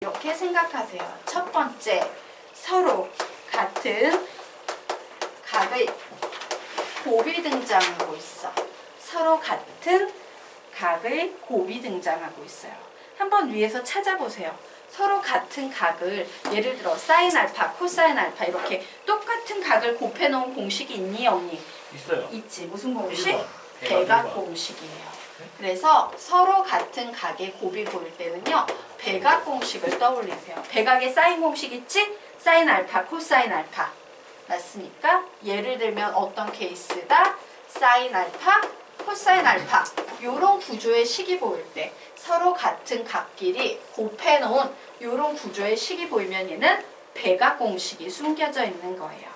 이렇게 생각하세요. 첫 번째, 서로 같은 각의 곱이 등장하고 있어. 서로 같은 각의 곱이 등장하고 있어요. 한번 위에서 찾아보세요. 서로 같은 각을 예를 들어 사인 알파, 코사인 알파 이렇게 똑같은 각을 곱해놓은 공식이 있니 없니? 있어요. 있지. 무슨 공식? 1번. 배각 공식이에요. 그래서 서로 같은 각의 곱이 보일 때는요. 배각 공식을 떠올리세요. 배각의 사인 공식 있지? 사인 알파, 코사인 알파. 맞습니까? 예를 들면 어떤 케이스다? 사인 알파, 코사인 알파. 이런 구조의 식이 보일 때 서로 같은 각끼리 곱해놓은 이런 구조의 식이 보이면 얘는 배각 공식이 숨겨져 있는 거예요.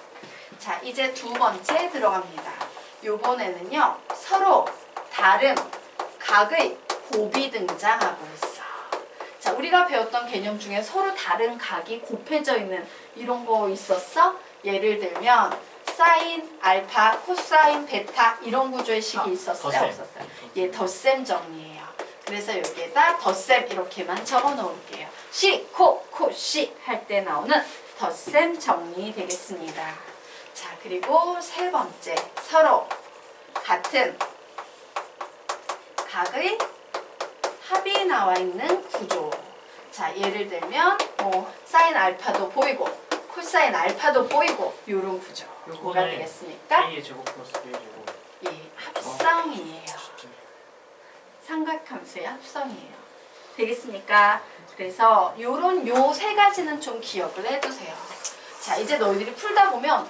자, 이제 두 번째 들어갑니다. 요번에는요. 서로 다른 각의 곱이 등장하고 있어. 자, 우리가 배웠던 개념 중에 서로 다른 각이 곱해져 있는 이런 거 있었어? 예를 들면 사인, 알파, 코사인, 베타 이런 구조의 식이 있었어요? 덧셈. 없었어요? 예, 덧셈 정리예요. 그래서 여기에다 덧셈 이렇게만 적어 놓을게요. 시, 코, 시 할 때 나오는 덧셈 정리 되겠습니다. 자, 그리고 세 번째, 서로 같은 각의 합이 나와 있는 구조. 자, 예를 들면 사인 알파도 보이고 코사인 알파도 보이고 이런 구조. 뭐가 되겠습니까? A의 제곱 플러스 B의 제곱. 예, 합성이에요. 삼각함수의 합성이에요. 되겠습니까? 그래서 요 세 가지는 좀 기억을 해두세요. 자, 이제 너희들이 풀다 보면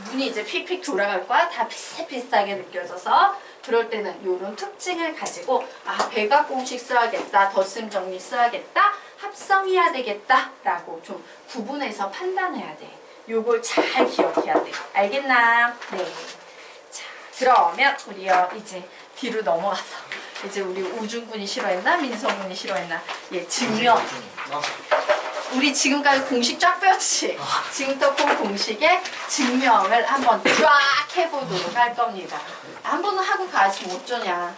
눈이 이제 픽픽 돌아갈 거야. 다 비슷비슷하게 느껴져서 그럴 때는 요런 특징을 가지고 배각 공식 써야겠다. 덧셈 정리 써야겠다. 합성해야 되겠다. 라고 좀 구분해서 판단해야 돼. 요걸 잘 기억해야 돼. 알겠나? 네. 자, 그러면 우리요 이제 뒤로 넘어가서 이제 우리 우중군이 싫어했나? 민성군이 싫어했나? 예, 증명. 우리 지금까지 공식 쫙 배웠지? 지금부터 그 공식의 증명을 한번 쫙 해보도록 할 겁니다. 한 번은 하고 가지 뭐 어쩌냐.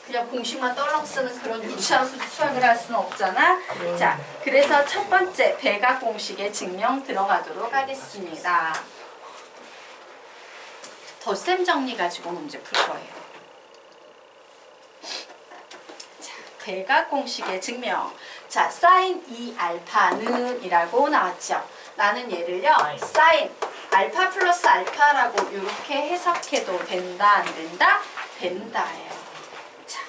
그냥 공식만 떨렁 쓰는 그런 유치한 수학을 할 수는 없잖아. 자, 그래서 첫 번째 배각 공식의 증명 들어가도록 하겠습니다. 덧셈 정리 가지고 문제 풀 거예요. 자, 배각 공식의 증명. 자, 사인 2알파는 이라고 나왔죠. 나는 얘를요. 사인 알파 플러스 알파라고 이렇게 해석해도 된다 안 된다? 된다예요. 자,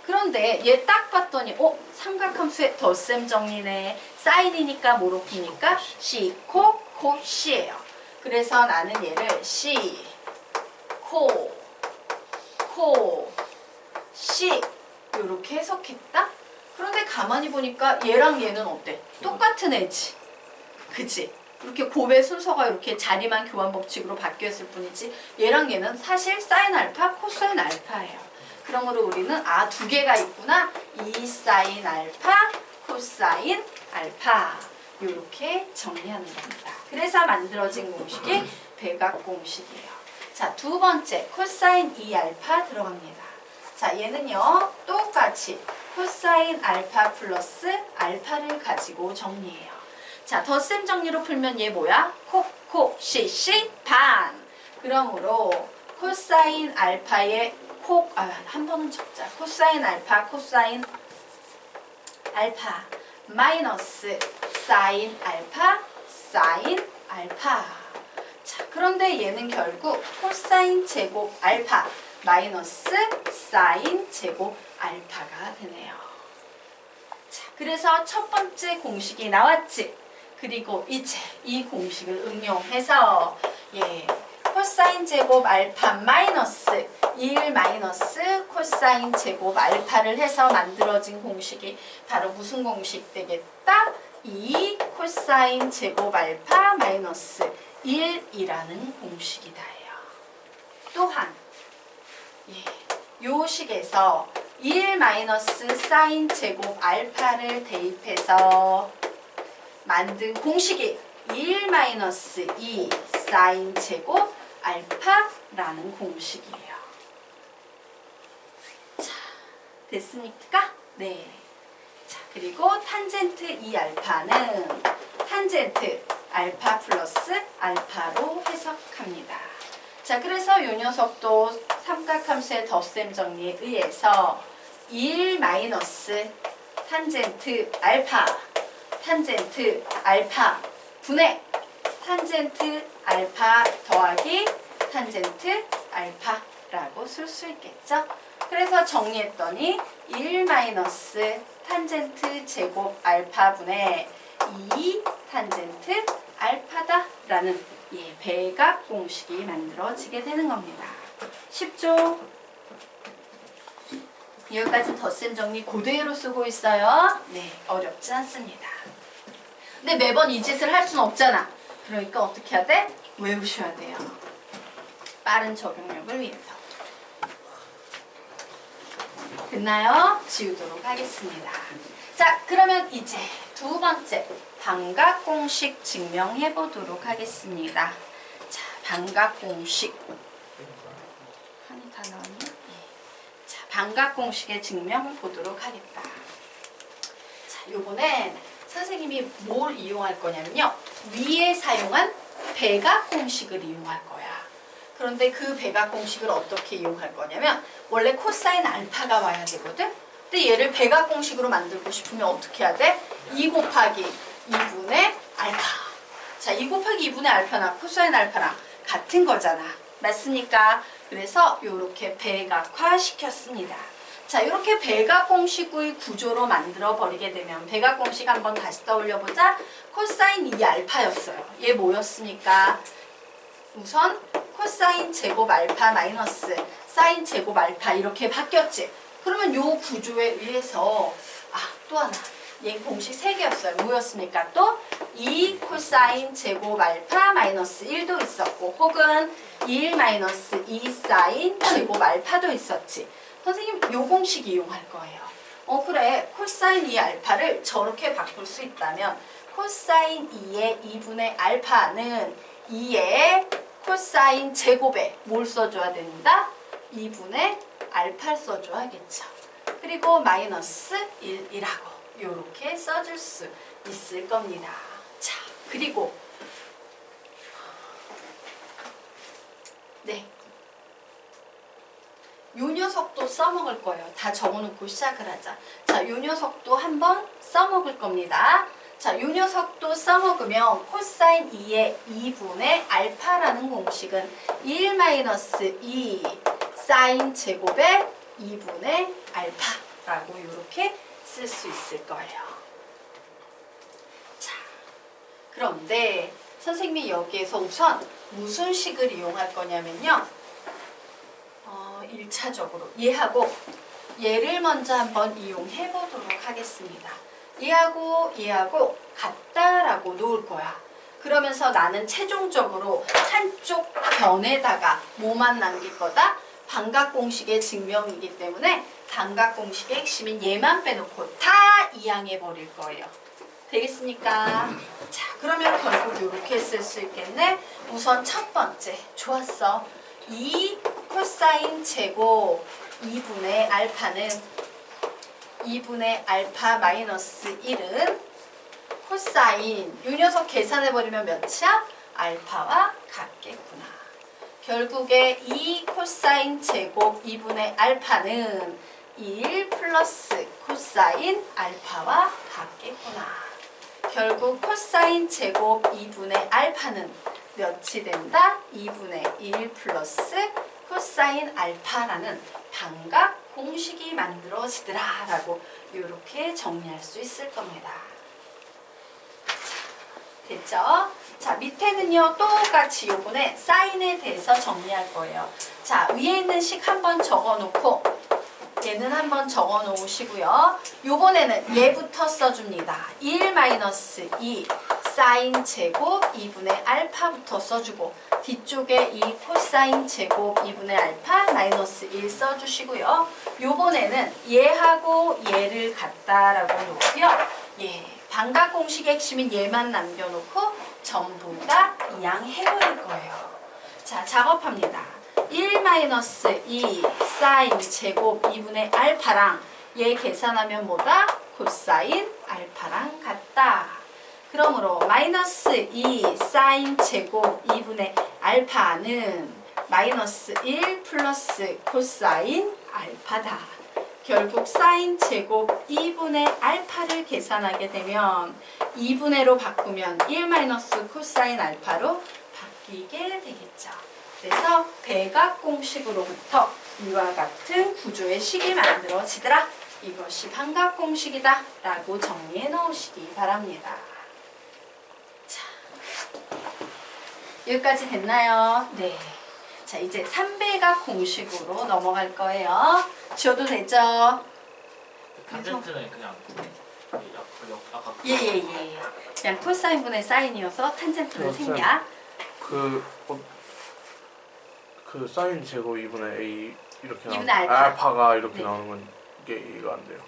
그런데 얘 딱 봤더니 삼각함수의 덧셈 정리네. 사인이니까 뭐로 풉니까? 시, 코, 시예요. 그래서 나는 얘를 시, 코, 시 이렇게 해석했다? 그런데 가만히 보니까 얘랑 얘는 어때? 똑같은 애지. 그치? 이렇게 곱의 순서가 이렇게 자리만 교환 법칙으로 바뀌었을 뿐이지 얘랑 얘는 사실 사인 알파, 코사인 알파예요. 그러므로 우리는 두 개가 있구나. 이 사인 알파, 코사인 알파 이렇게 정리하는 겁니다. 그래서 만들어진 공식이 배각 공식이에요. 자, 두 번째 코사인 2알파 들어갑니다. 자, 얘는요 똑같이 코사인 알파 플러스 알파를 가지고 정리해요. 자, 덧셈 정리로 풀면 얘 뭐야? 시, 반. 그러므로 코사인 알파의 한 번은 적자. 코사인 알파, 코사인 알파 마이너스 사인 알파, 사인 알파. 자, 그런데 얘는 결국 코사인 제곱 알파 마이너스 사인 제곱 알파가 되네요. 자, 그래서 첫 번째 공식이 나왔지. 그리고 이제 이 공식을 응용해서 코사인 제곱 알파 마이너스 1 마이너스 코사인 제곱 알파를 해서 만들어진 공식이 바로 무슨 공식 되겠다? 2 코사인 제곱 알파 마이너스 1이라는 공식이다예요. 또한 요 식에서 1 마이너스 사인 제곱 알파를 대입해서 만든 공식이 1 마이너스 2 사인 제곱 알파라는 공식이에요. 자, 됐습니까? 네. 자, 그리고 탄젠트 2알파는 탄젠트 알파 플러스 알파로 해석합니다. 자, 그래서 이 녀석도 삼각함수의 덧셈 정리에 의해서 1 마이너스 탄젠트 알파 분의 탄젠트 알파 더하기 탄젠트 알파라고 쓸 수 있겠죠? 그래서 정리했더니 1 마이너스 탄젠트 제곱 알파분의 2 탄젠트 알파다라는 배각 공식이 만들어지게 되는 겁니다. 쉽죠? 여기까지 덧셈 정리 그대로 쓰고 있어요. 네, 어렵지 않습니다. 근데 매번 이 짓을 할 수는 없잖아. 그러니까 어떻게 해야 돼? 외우셔야 돼요. 빠른 적용력을 위해서. 됐나요? 지우도록 하겠습니다. 자, 그러면 이제 두 번째 반각공식 증명해 보도록 하겠습니다. 자, 반각공식. 한이 다 나왔네? 자, 반각공식의 증명 보도록 하겠다. 자, 요번엔 선생님이 뭘 이용할 거냐면요. 위에 사용한 배각공식을 이용할 거야. 그런데 그 배각공식을 어떻게 이용할 거냐면 원래 코사인 알파가 와야 되거든? 근데 얘를 배각공식으로 만들고 싶으면 어떻게 해야 돼? 2 곱하기 2분의 알파. 자, 2 곱하기 2분의 알파나 코사인 알파랑 같은 거잖아. 맞습니까? 그래서 이렇게 배각화 시켰습니다. 자, 이렇게 배각공식의 구조로 만들어 버리게 되면 배각공식 한번 다시 떠올려 보자. 코사인 2알파였어요. 얘 뭐였습니까? 우선 코사인 제곱 알파 마이너스 사인 제곱 알파 이렇게 바뀌었지. 그러면 요 구조에 의해서 또 하나. 얘 공식 3개였어요. 뭐였습니까? 또 2 코사인 제곱 알파 마이너스 1도 있었고 혹은 1 마이너스 2 사인 제곱 알파도 있었지. 선생님 요 공식 이용할 거예요. 그래. 코사인 2 알파를 저렇게 바꿀 수 있다면 코사인 2의 2분의 알파는 2의 코사인 제곱에 뭘 써줘야 된다? 2분의 알파 써줘야겠죠. 그리고 마이너스 1이라고 이렇게 써줄 수 있을 겁니다. 자, 그리고 네, 요 녀석도 써먹을 거예요. 다 적어놓고 시작을 하자. 자, 요 녀석도 한번 써먹을 겁니다. 자, 요 녀석도 써먹으면 코사인 2의 2분의 알파라는 공식은 1-2 사인 제곱의 2분의 알파라고 이렇게 쓸 수 있을 거예요. 자, 그런데 선생님이 여기에서 우선 무슨 식을 이용할 거냐면요. 1차적으로 얘하고 얘를 먼저 한번 이용해 보도록 하겠습니다. 얘하고 같다라고 놓을 거야. 그러면서 나는 최종적으로 한쪽 변에다가 뭐만 남길 거다? 반각공식의 증명이기 때문에 반각공식의 핵심인 얘만 빼놓고 다 이항해 버릴 거예요. 되겠습니까? 자, 그러면 결국 이렇게 쓸 수 있겠네. 우선 첫 번째 좋았어. 2 코사인 제곱 2분의 알파는 2분의 알파 마이너스 1은 코사인 이 녀석 계산해버리면 몇이야? 알파와 같겠구나. 결국에 2 코사인 제곱 2분의 알파는 1 플러스 코사인 알파와 같겠구나. 결국 코사인 제곱 2분의 알파는 몇이 된다? 2분의 1 플러스 코사인 알파라는 반각 공식이 만들어지더라 라고 이렇게 정리할 수 있을 겁니다. 됐죠? 자, 밑에는요 똑같이 요번에 사인에 대해서 정리할 거예요. 자, 위에 있는 식 한번 적어놓고 얘는 한번 적어 놓으시고요. 요번에는 얘부터 써줍니다. 1-2 사인 제곱 2분의 알파부터 써주고 뒤쪽에 이 코사인 제곱 2분의 알파 마이너스 1 써주시고요. 요번에는 얘하고 얘를 같다라고 놓고요. 예, 반각 공식의 핵심인 얘만 남겨놓고 전부 다 이항해버릴 거예요. 자, 작업합니다. 1-2 사인 제곱 2분의 알파랑 얘 계산하면 뭐다? 코사인 알파랑 같다. 그러므로 마이너스 2 사인 제곱 2분의 알파는 마이너스 1 플러스 코사인 알파다. 결국 사인 제곱 2분의 알파를 계산하게 되면 2분의로 바꾸면 1 마이너스 코사인 알파로 바뀌게 되겠죠. 그래서 대각 공식으로부터 이와 같은 구조의 식이 만들어지더라. 이것이 반각 공식이다 라고 정리해 놓으시기 바랍니다. 자, 여기까지 됐나요? 네. 자, 이제 3배각 공식으로 넘어갈 거예요. 지워도 되죠? 탄젠트는 그냥 아까 예예예. 그냥 코사인분의 사인이어서 탄젠트는 생략. 그 사인 제곱 2분의 A 이렇게 2분의 나오는 알파. 알파가 이렇게 네. 나오는 건 이게 이해가 안 돼요.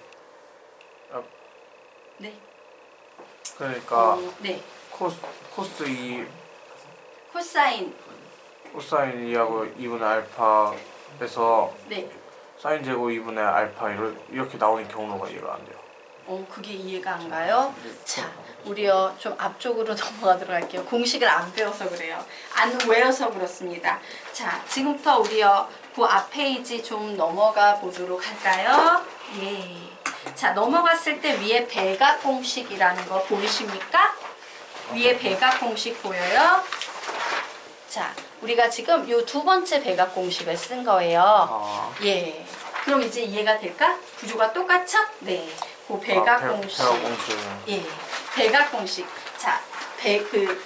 네. 그러니까 네. 코스 2 코사인. 코사인 2하고 2분의 알파에서 네. 사인 제곱 2분의 알파 이렇게 나오는 경우가 이해가 안 돼요. 그게 이해가 안 가요? 자, 우리요 좀 앞쪽으로 넘어가도록 할게요. 공식을 안 배워서 그래요. 안 외워서 그렇습니다. 자, 지금부터 우리요 그 앞 페이지 좀 넘어가 보도록 할까요? 예. 자, 넘어갔을 때 위에 배각 공식이라는 거 보이십니까? 위에 배각 공식 보여요? 자, 우리가 지금 요 두 번째 배각 공식을 쓴 거예요. 아, 예. 그럼 이제 이해가 될까? 구조가 똑같죠? 네. 그 배각 공식. 배각 공식. 예. 배각 공식. 자,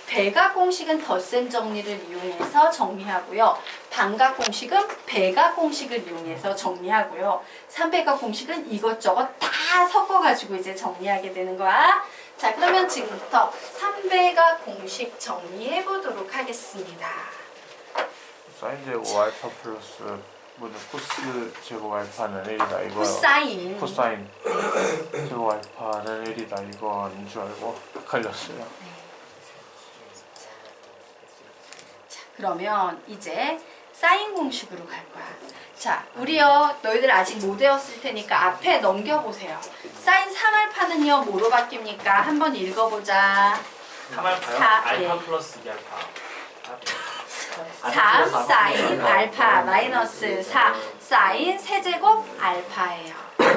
배각 공식은 덧셈 정리를 이용해서 정리하고요. 반각 공식은 배각 공식을 이용해서 정리하고요. 3배각 공식은 이것저것 다 섞어가지고 이제 정리하게 되는 거야. 자, 그러면 지금부터 3배각 공식 정리해 보도록 하겠습니다. 사인 제곱 알파 플러스 코스 제곱 알파는 1이다 이거요. 코사인. 코사인 제곱 알파는 1이다 이건 줄 알고 헷갈렸어요. 자, 그러면 이제 사인 공식으로 갈 거야. 자, 우리요 너희들 아직 못 외웠을 테니까 앞에 넘겨보세요. 사인 3알파는요 뭐로 바뀝니까? 한번 읽어보자. 3알파요? 사, 알파 예. 플러스 2알파 3 사인 알파 마이너스 4 사인 세제곱 알파예요.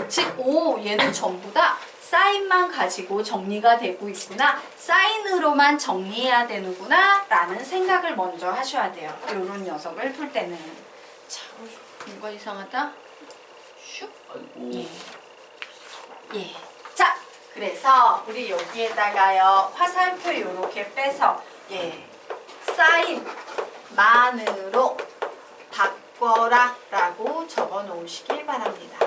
즉, 얘는 전부 다 사인만 가지고 정리가 되고 있구나. 사인으로만 정리해야 되는구나 라는 생각을 먼저 하셔야 돼요. 이런 녀석을 풀 때는. 자, 뭔가 이상하다. 슉. 예. 예. 자, 그래서 우리 여기에다가요 화살표 이렇게 빼서 예 사인 만으로 바꿔라 라고 적어 놓으시길 바랍니다.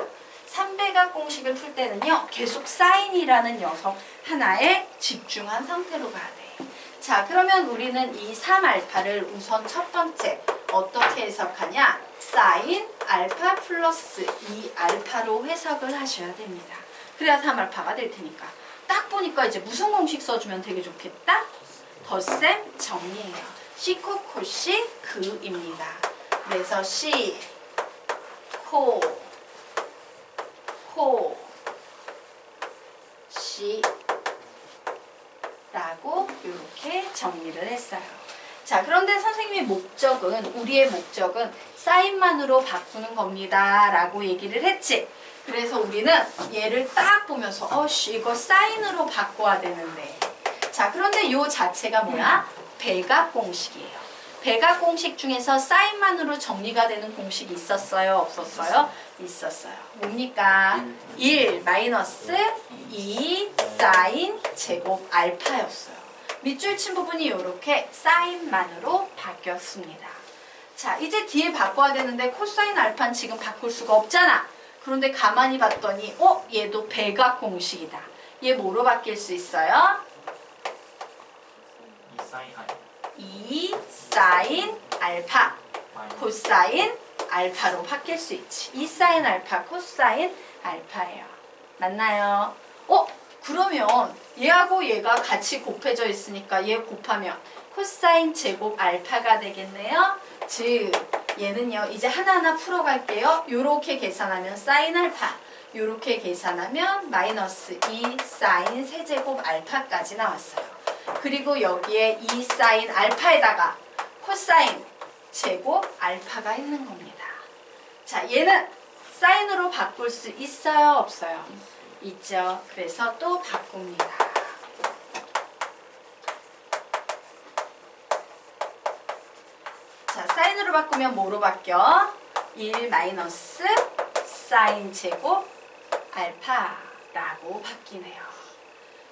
3배각 공식을 풀 때는요 계속 사인이라는 녀석 하나에 집중한 상태로 가야 돼. 자, 그러면 우리는 이 3알파를 우선 첫 번째 어떻게 해석하냐? 사인 알파 플러스 2알파로 해석을 하셔야 됩니다. 그래야 3알파가 될 테니까. 딱 보니까 이제 무슨 공식 써주면 되게 좋겠다? 덧셈 정리해요. 시코 코시 그입니다. 그래서 시, 코, 시 라고 이렇게 정리를 했어요. 자, 그런데 선생님의 목적은, 우리의 목적은 사인만으로 바꾸는 겁니다 라고 얘기를 했지. 그래서 우리는 얘를 딱 보면서 이거 사인으로 바꿔야 되는데. 자, 그런데 요 자체가 뭐야? 배각 공식이에요. 배각 공식 중에서 사인만으로 정리가 되는 공식이 있었어요? 없었어요? 있었어요. 뭡니까? 1 마이너스 2 사인 제곱 알파였어요. 밑줄 친 부분이 이렇게 사인만으로 바뀌었습니다. 자, 이제 뒤에 바꿔야 되는데 코사인 알파는 지금 바꿀 수가 없잖아. 그런데 가만히 봤더니 얘도 배각 공식이다. 얘 뭐로 바뀔 수 있어요? 2 사인 알파 코사인 알파로 바뀔 수 있지. 2 사인 알파 코사인 알파예요. 맞나요? 그러면 얘하고 얘가 같이 곱해져 있으니까 얘 곱하면 코사인 제곱 알파가 되겠네요. 즉 얘는요 이제 하나하나 풀어갈게요. 요렇게 계산하면 사인 알파, 이렇게 계산하면 마이너스 2 사인 세제곱 알파까지 나왔어요. 그리고 여기에 2 사인 알파에다가 코사인 제곱 알파가 있는 겁니다. 자, 얘는 사인으로 바꿀 수 있어요? 없어요? 있죠. 그래서 또 바꿉니다. 자, 사인으로 바꾸면 뭐로 바뀌어? 1 마이너스 사인 제곱 알파라고 바뀌네요.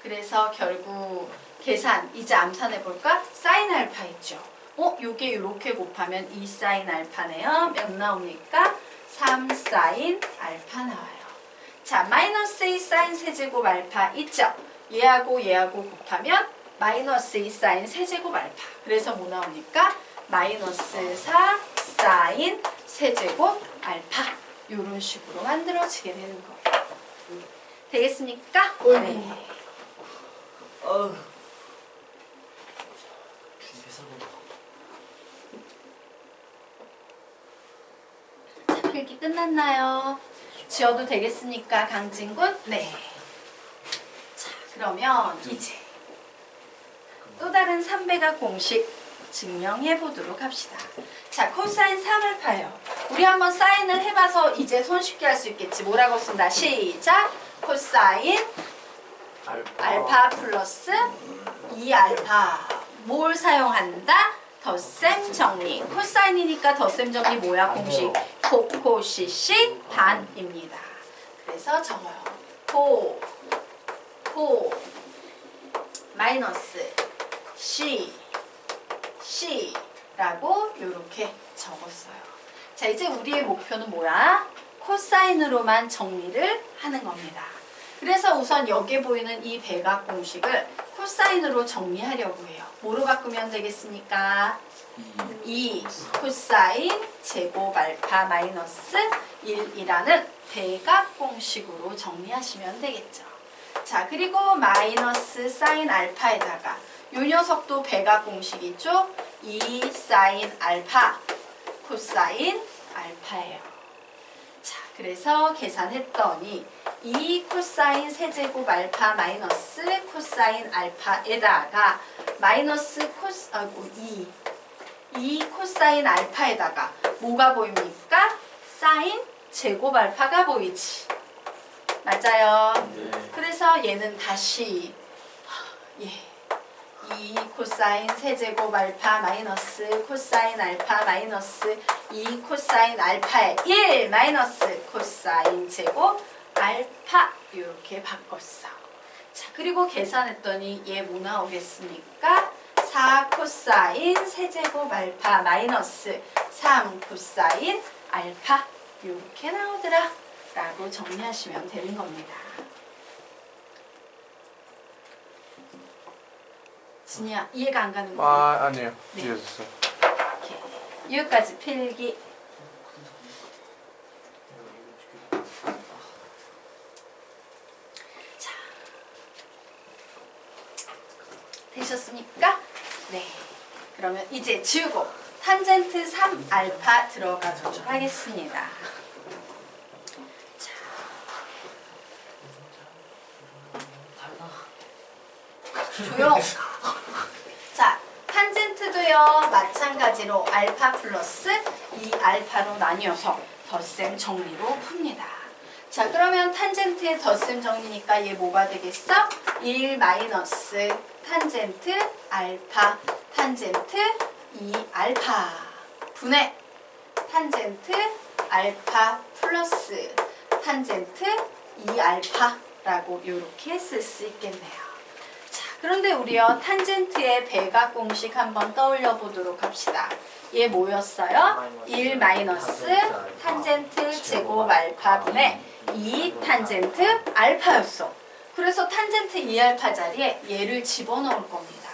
그래서 결국 계산 이제 암산해 볼까? 사인 알파 있죠. 요게 이렇게 곱하면 2 사인 알파네요. 몇 나옵니까? 3 사인 알파 나와요. 자, 마이너스 2 사인 세제곱 알파 있죠? 얘하고 얘하고 곱하면 마이너스 2 사인 세제곱 알파. 그래서 뭐 나옵니까? 마이너스 4 사인 세제곱 알파. 이런 식으로 만들어지게 되는 거예요. 되겠습니까? 네. 자, 필기 끝났나요? 지워도 되겠습니까, 강진군? 네. 자, 그러면 이제 또 다른 3배각 공식 증명해 보도록 합시다. 자, 코사인 3알파요. 우리 한번 사인을 해봐서 이제 손쉽게 할 수 있겠지. 뭐라고 쓴다? 시작! 코사인 알파 플러스 2알파. 뭘 사용한다? 덧셈 정리. 코사인이니까 덧셈 정리 뭐야? 공식. 코시시 반입니다. 그래서 적어요. 코 마이너스 C라고 이렇게 적었어요. 자, 이제 우리의 목표는 뭐야? 코사인으로만 정리를 하는 겁니다. 그래서 우선 여기에 보이는 이 배각 공식을 코사인으로 정리하려고 해요. 뭐로 바꾸면 되겠습니까? 2 코사인 제곱 알파 마이너스 1이라는 배각 공식으로 정리하시면 되겠죠. 자, 그리고 마이너스 사인 알파에다가 이 녀석도 배각 공식이죠. 2 사인 알파 코사인 알파예요. 자, 그래서 계산했더니 2 코사인 세제곱 알파 마이너스 코사인 알파에다가 마이너스 2 코사인 알파에다가 뭐가 보입니까? 사인 제곱 알파가 보이지. 맞아요. 네. 그래서 얘는 다시 2 코사인 세제곱 알파 마이너스 코사인 알파 마이너스 2 코사인 알파의 1 마이너스 코사인 제곱 알파 이렇게 바꿨어. 자, 그리고 계산했더니 얘 뭐 나오겠습니까? 4 코사인 세제곱 알파 마이너스 3 코사인 알파 이렇게 나오더라 라고 정리하시면 되는 겁니다. 진이야, 이해가 안 가는 거야? 아니에요. 네. 이해했어요. 이렇게 여기까지 필기. 자, 되셨습니까? 네. 그러면 이제 지우고 탄젠트 3알파 들어가 보도록 하겠습니다. 자, 조용. 자, 탄젠트도요 마찬가지로 알파 플러스 2알파로 나뉘어서 덧셈 정리로 풉니다. 자, 그러면 탄젠트의 덧셈 정리니까 얘 뭐가 되겠어? 1 마이너스 탄젠트 알파 탄젠트 2알파 분의 탄젠트 알파 플러스 탄젠트 2알파라고 이렇게 쓸 수 있겠네요. 자, 그런데 우리요 탄젠트의 배각 공식 한번 떠올려 보도록 합시다. 얘 뭐였어요? 1 마이너스 탄젠트 제곱 알파 분의 2 탄젠트 알파였어. 그래서 탄젠트 2알파 자리에 얘를 집어넣을 겁니다.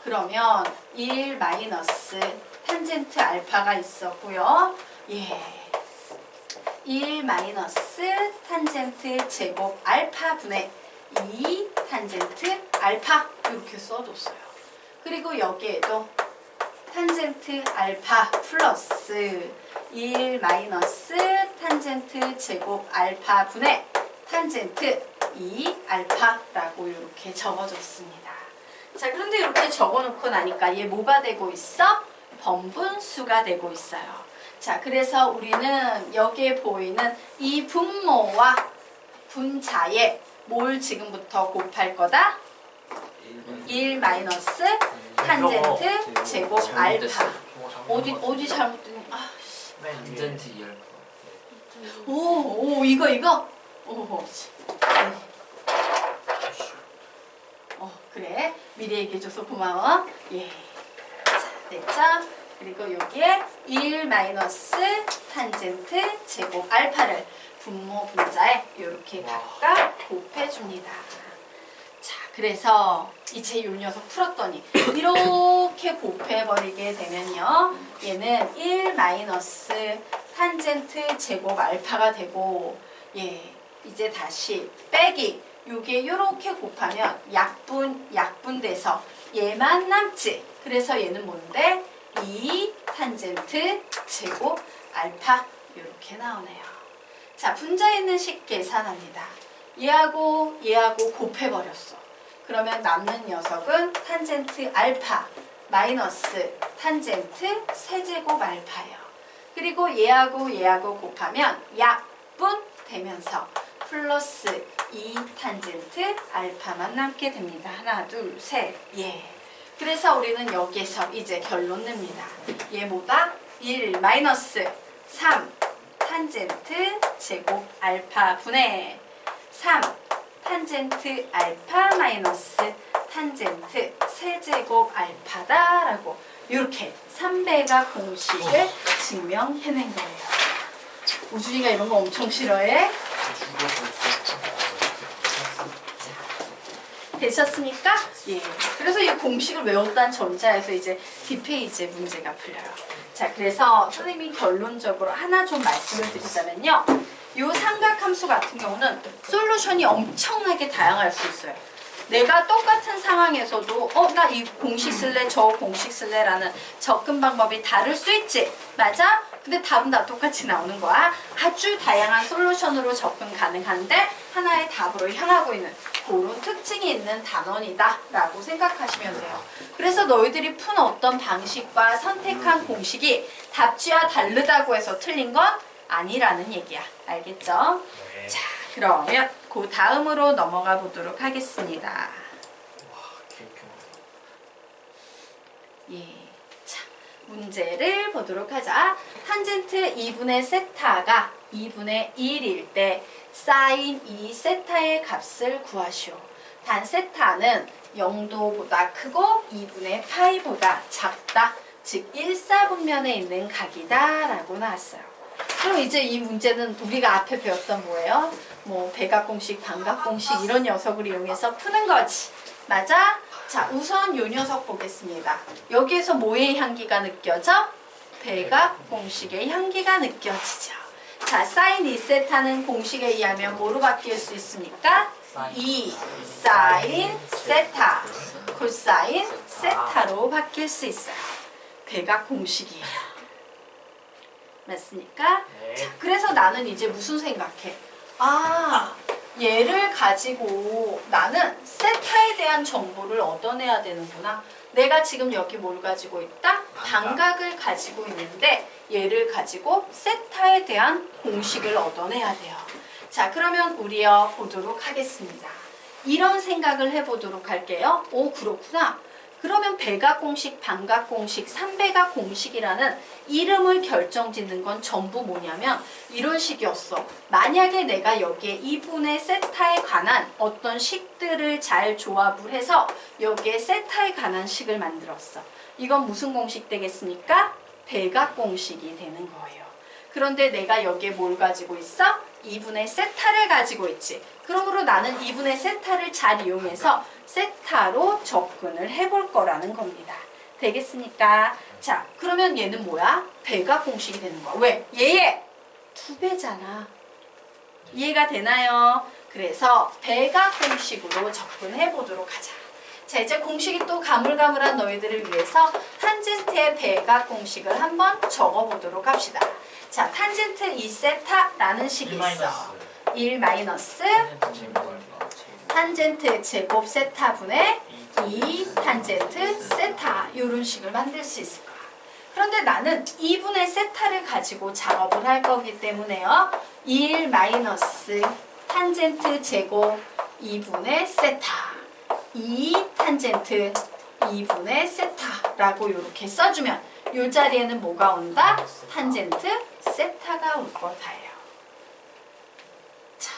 그러면 1 마이너스 탄젠트 알파가 있었고요. 1 마이너스 탄젠트 제곱 알파 분의 2 탄젠트 알파 이렇게 써줬어요. 그리고 여기에도 탄젠트 알파 플러스 1 마이너스 탄젠트 제곱 알파 분의 탄젠트 2 알파라고 이렇게 적어줬습니다. 자, 그런데 이렇게 적어놓고 나니까 얘 뭐가 되고 있어? 번분수가 되고 있어요. 자, 그래서 우리는 여기에 보이는 이 분모와 분자에 뭘 지금부터 곱할 거다? 1 마이너스 탄젠트 제곱 알파. 어디 잘못됐니? 아, 탄젠트 2알파. 오, 이거. 오, 그래. 미리 얘기해줘서 고마워. 예. 자, 됐죠? 그리고 여기에 1 마이너스 탄젠트 제곱 알파를 분모 분자에 이렇게 각각 곱해줍니다. 자, 그래서 이제 이 녀석 풀었더니 이렇게 곱해버리게 되면요. 얘는 1 마이너스 탄젠트 제곱 알파가 되고, 예, 이제 다시 빼기. 요게 이렇게 곱하면 약분돼서 얘만 남지. 그래서 얘는 뭔데? 2 탄젠트 제곱 알파 이렇게 나오네요. 자, 분자에 있는 식 계산합니다. 얘하고 곱해버렸어. 그러면 남는 녀석은 탄젠트 알파 마이너스 탄젠트 세제곱 알파예요. 그리고 얘하고 곱하면 약분 되면서 플러스 2 탄젠트 알파만 남게 됩니다. 하나, 둘, 셋, 예. 그래서 우리는 여기에서 이제 결론 냅니다. 얘 뭐다? 1 마이너스 3 탄젠트 제곱 알파 분의 3 탄젠트 알파 마이너스 탄젠트 세제곱 알파다라고 이렇게 3배가 공식을 증명해낸 거예요. 우준이가 이런 거 엄청 싫어해. 되셨습니까? 예. 그래서 이 공식을 외웠다는 전자에서 이제 뒷페이지에 문제가 풀려요. 자, 그래서 선생님이 결론적으로 하나 좀 말씀을 드리자면요. 이 삼각함수 같은 경우는 솔루션이 엄청나게 다양할 수 있어요. 내가 똑같은 상황에서도 나 이 공식 쓸래 저 공식 쓸래라는 접근 방법이 다를 수 있지. 맞아? 근데 답은 다 똑같이 나오는 거야. 아주 다양한 솔루션으로 접근 가능한데 하나의 답으로 향하고 있는 그런 특징이 있는 단원이다 라고 생각하시면 돼요. 그래서 너희들이 푼 어떤 방식과 선택한 공식이 답지와 다르다고 해서 틀린 건 아니라는 얘기야. 알겠죠? 네. 자, 그러면 그 다음으로 넘어가 보도록 하겠습니다. 와, 이렇게 예. 자, 문제를 보도록 하자. 탄젠트 2분의 세타가 2분의 1일 때 사인 2세타의 값을 구하시오. 단 세타는 0도보다 크고 2분의 파이보다 작다. 즉 1사분면에 있는 각이다 라고 나왔어요. 그럼 이제 이 문제는 우리가 앞에 배웠던 뭐예요? 뭐 배각공식, 반각공식 이런 녀석을 이용해서 푸는 거지. 맞아? 자, 우선 요 녀석 보겠습니다. 여기에서 뭐의 향기가 느껴져? 배각공식의 향기가 느껴지죠. 자, 사인 2세타는 공식에 의하면 뭐로 바뀔 수 있습니까? 2 사인 세타 코사인 세타로 바뀔 수 있어요. 배각공식이에요. 맞습니까? 네. 자, 그래서 나는 이제 무슨 생각해? 아, 얘를 가지고 나는 세타에 대한 정보를 얻어내야 되는구나. 내가 지금 여기 뭘 가지고 있다? 반각을 가지고 있는데 얘를 가지고 세타에 대한 공식을 얻어내야 돼요. 자, 그러면 우리요 보도록 하겠습니다. 이런 생각을 해보도록 할게요. 오, 그렇구나. 그러면 배각공식, 반각공식, 3배각 공식이라는 이름을 결정짓는 건 전부 뭐냐면 이런 식이었어. 만약에 내가 여기에 2분의 세타에 관한 어떤 식들을 잘 조합을 해서 여기에 세타에 관한 식을 만들었어. 이건 무슨 공식 되겠습니까? 배각공식이 되는 거예요. 그런데 내가 여기에 뭘 가지고 있어? 2분의 세타를 가지고 있지. 그러므로 나는 2분의 세타를 잘 이용해서 세타로 접근을 해볼 거라는 겁니다. 되겠습니까? 자, 그러면 얘는 뭐야? 배각공식이 되는 거야. 왜? 얘의 2배잖아. 이해가 되나요? 그래서 배각공식으로 접근해 보도록 하자. 자, 이제 공식이 또 가물가물한 너희들을 위해서 탄젠트의 배각공식을 한번 적어보도록 합시다. 자, 탄젠트 2세타라는 식이 있어. 1 마이너스 제곱 탄젠트 제곱 세타분의 2 탄젠트 세타 이런 식을 만들 수 있을 거야. 그런데 나는 2분의 세타를 가지고 작업을 할 거기 때문에요. 1 마이너스 탄젠트 제곱 2분의 세타 2 탄젠트 2분의 세타라고 이렇게 써주면 이 자리에는 뭐가 온다? 탄젠트 세타가 올 거다예요. 자,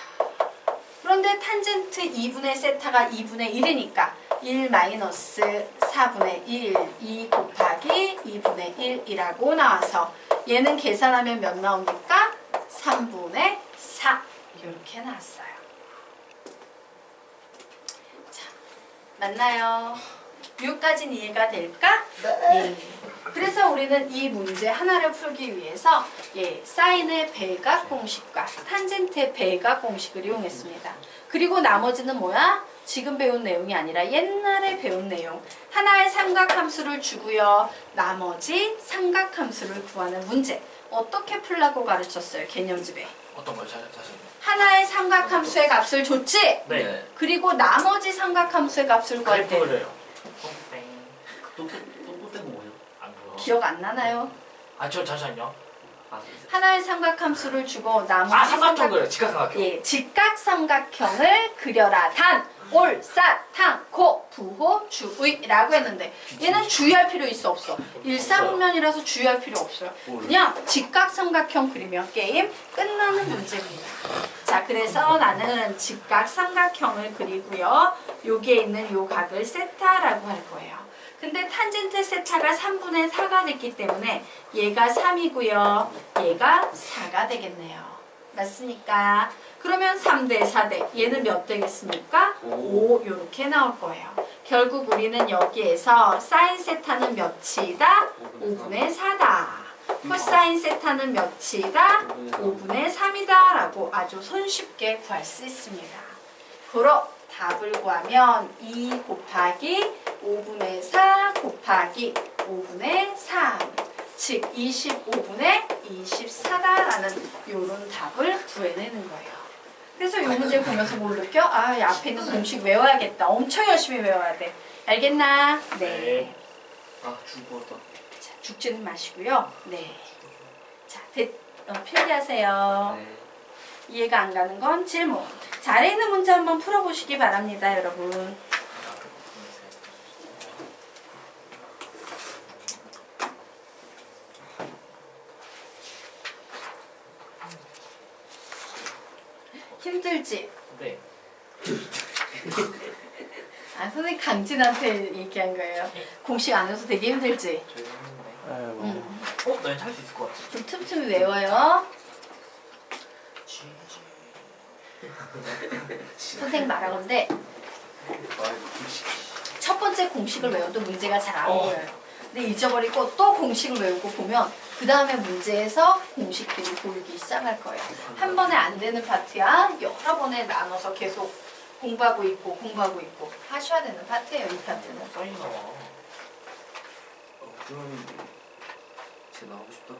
그런데 탄젠트 2분의 세타가 2분의 1이니까 1 마이너스 4분의 1, 2 곱하기 2분의 1이라고 나와서 얘는 계산하면 몇 나옵니까? 3분의 4 이렇게 나왔어요. 자, 맞나요? 여기까지는 이해가 될까? 예. 그래서 우리는 이 문제 하나를 풀기 위해서 사인의 배각 공식과 탄젠트의 배각 공식을 이용했습니다. 그리고 나머지는 뭐야? 지금 배운 내용이 아니라 옛날에 배운 내용. 하나의 삼각함수를 주고요. 나머지 삼각함수를 구하는 문제. 어떻게 풀라고 가르쳤어요? 개념집에. 어떤 걸 다시 하나의 삼각함수의 값을 줬지? 네. 그리고 나머지 삼각함수의 값을 구할 때 그래요. 또 뭐예요? 안 보여. 기억 안 나나요? 저 잠시만요. 하나의 삼각함수를 주고 나머지 삼각형 그래. 직각삼각형. 예, 직각삼각형을 그려라. 단, 올, 사, 탕, 코, 부호, 주의라고 했는데 얘는 주의할 필요 있어 없어? 일사분면이라서 주의할 필요 없어요. 그냥 직각삼각형 그리면 게임 끝나는 문제입니다. 자, 그래서 나는 직각삼각형을 그리고요. 여기에 있는 요 각을 세타라고 할 거예요. 근데 탄젠트 세타가 3분의 4가 됐기 때문에 얘가 3이고요. 얘가 4가 되겠네요. 맞습니까? 그러면 3대 4대 얘는 몇 되겠습니까? 5 이렇게 나올 거예요. 결국 우리는 여기에서 사인 세타는 몇이다? 5분의 4다. 코사인 세타는 몇이다? 5분의 3이다 라고 아주 손쉽게 구할 수 있습니다. 그러 답을 구하면 2 곱하기 5분의 4 곱하기 5분의 3 즉 25분의 24다라는 이런 답을 구해내는 거예요. 그래서 이 문제 보면서 뭘 느껴? 아, 이 앞에 있는 공식 외워야겠다. 엄청 열심히 외워야 돼. 알겠나? 네. 죽었다. 자, 죽지는 마시고요. 네. 자, 필기하세요. 네. 이해가 안 가는 건 질문. 자, 아래 있는 문제 한번 풀어보시기 바랍니다, 여러분. 힘들지? 네. 아, 선생님 강진한테 얘기한 거예요. 공식 안 해서 되게 힘들지? 저희 했는데. 응. 난 할 수 있을 것 같아. 좀 틈틈이 외워요. 선생님 말하건데 첫 번째 공식을 외워도 문제가 잘 안 보여요. 근데 잊어버리고 또 공식을 외우고 보면 그 다음에 문제에서 공식들이 보이기 시작할 거예요. 한 번에 안 되는 파트야 여러 번에 나눠서 계속 공부하고 있고 하셔야 되는 파트예요. 이 파트는. 그럼 제 나오고 싶다.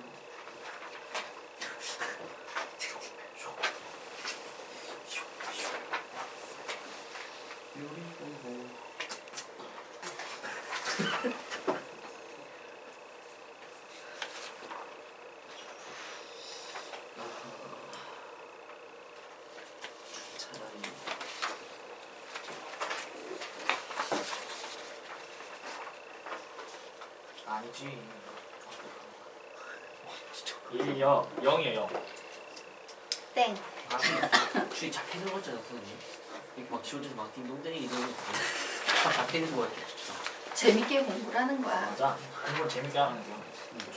아니지. 1이요. 0이에요. 0. 땡. 주위 잡히는 거잖아, 선생님. 이렇게 막 지워져서 막 딩동댕이 이러는 거 다 잡히는 거야, 진짜. 재밌게 공부를 하는 거야. 맞아. 공부 재밌게 하는 거.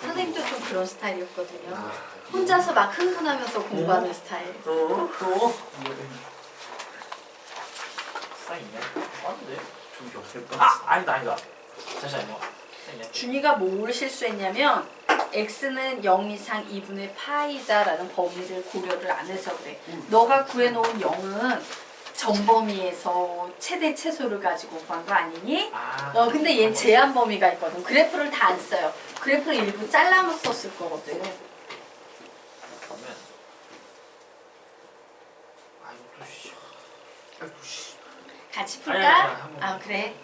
선생님도 좀 그런 스타일이었거든요. 혼자서 막 흥분하면서 공부하는 스타일. 또? 사인이야? 아닌데? 좀 역할까? 아니다. 잠시만요. 사인이야? 준이가 뭘 실수했냐면 x는 0 이상 2분의 파이다라는 범위를 고려를 안 해서 그래. 너가 구해놓은 0은 정범위에서 최대 최소를 가지고 구한 거 아니니? 근데 얘는 제한 범위가 있거든. 그래프를 다 안 써요. 그래프를 일부 잘라서 썼을 거거든. 그러면 같이 아니, 풀까? 아니, 한번. 아 그래.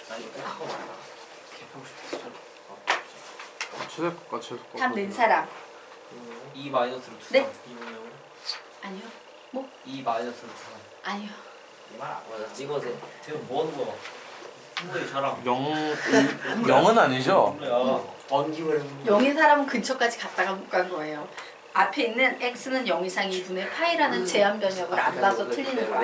나 이거 하고 말아. 개하고 싶어 진짜. 최대값과 최소값. 답 낸 사람. 2 마이너스로 2. 네. 이거요. 아니요. 2 마이너스로 2. 아니요. 이말 안 맞아 찍어도 돼. 대형 뭐 하는 거야? 흥분이 자랑. 0은 아니죠? 뭐야? 번기를. 0인 사람은 근처까지 갔다가 못 간 거예요. 앞에 있는 x는 0 이상 2분의 파이라는 제한 변형을 안 봐서 틀리는 거야.